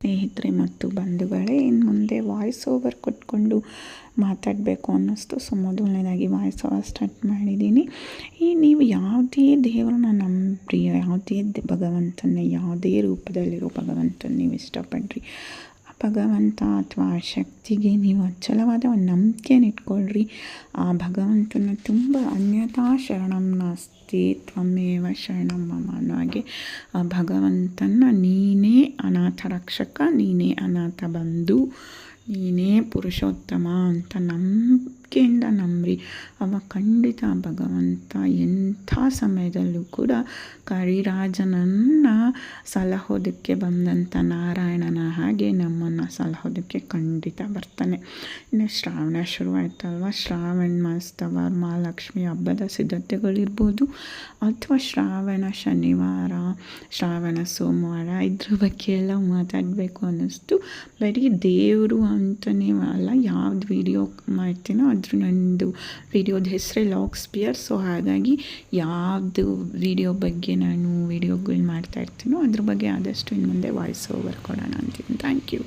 ಸ್ನೇಹಿತರೆ ಮತ್ತು ಬಂಧುಗಳೇ, ಇನ್ನು ಮುಂದೆ ವಾಯ್ಸ್ ಓವರ್ ಕೊಟ್ಕೊಂಡು ಮಾತಾಡಬೇಕು ಅನ್ನಿಸ್ತು. ಸೊ ಮೊದಲನೇದಾಗಿ ವಾಯ್ಸ್ ಓವರ್ ಸ್ಟಾರ್ಟ್ ಮಾಡಿದ್ದೀನಿ. ನೀವು ಯಾವುದೇ ದೇವರನ್ನ ನಂಬ್ರಿ, ಯಾವುದೇ ಭಗವಂತನ ಯಾವುದೇ ರೂಪದಲ್ಲಿರೋ ಭಗವಂತನ ನೀವು ಇಷ್ಟಪಡ್ರಿ, ಆ ಭಗವಂತ ಅಥವಾ ಆ ಶಕ್ತಿಗೆ ನೀವು ಅಚಲವಾದ ಒಂದು ನಂಬಿಕೆನ ಇಟ್ಕೊಳ್ರಿ. ಆ ಭಗವಂತನ ತುಂಬ ಅನ್ಯಥಾ ಶರಣಂ ನಾಸ್ತಿ ತ್ವಮೇವ ಶರಣಂ ಮಮ ಅನ್ನೋ ಹಾಗೆ ಆ ಭಗವಂತನ ನೀನೇ ಅನಾಥ ರಕ್ಷಕ, ನೀನೇ ಅನಾಥ ಬಂಧು, ನೀನೇ ಪುರುಷೋತ್ತಮ ಅಂತ ನಂಬಿಕೆಯಿಂದ ನಂಬ್ರಿ. ಅವ ಖಂಡಿತ ಭಗವಂತ ಎಂಥ ಸಮಯದಲ್ಲೂ ಕೂಡ ಕರಿರಾಜನನ್ನು ಸಲಹೋದಕ್ಕೆ ಬಂದಂಥ ನಾರಾಯಣನ ಹಾಗೆ ನಮ್ಮನ್ನು ಸಲಹೋದಕ್ಕೆ ಖಂಡಿತ ಬರ್ತಾನೆ. ಇನ್ನು ಶ್ರಾವಣ ಶುರುವಾಯ್ತಲ್ವ, ಶ್ರಾವಣ ಮಾಸದ ವರಮಹಾಲಕ್ಷ್ಮಿ ಹಬ್ಬದ ಸಿದ್ಧತೆಗಳಿರ್ಬೋದು, ಅಥವಾ ಶ್ರಾವಣ ಶನಿವಾರ, ಶ್ರಾವಣ ಸೋಮವಾರ, ಇದ್ರ ಬಗ್ಗೆ ಎಲ್ಲ ಮಾತಾಡಬೇಕು ಅನ್ನಿಸ್ತು. ಬರೀ ದೇವರು ಅಂತಲೇ ಅಲ್ಲ, ಯಾವ್ದು ವಿಡಿಯೋ ಮಾಡ್ತೀನೋ ಅದ್ರ ನಂದು ವಿಡಿಯೋದ ಹೆಸರೇ ಲಾಗ್ಸ್ಪಿಯರ್. ಸೊ ಹಾಗಾಗಿ ಯಾವುದು ವಿಡಿಯೋ ಬಗ್ಗೆ ನಾನು ವಿಡಿಯೋಗಳು ಮಾಡ್ತಾಯಿರ್ತೀನೋ ಅದ್ರ ಬಗ್ಗೆ ಆದಷ್ಟು ಇನ್ನು ಮುಂದೆ ವಾಯ್ಸ್ ಓವರ್ ಕೊಡೋಣ ಅಂತೀನಿ. Thank you.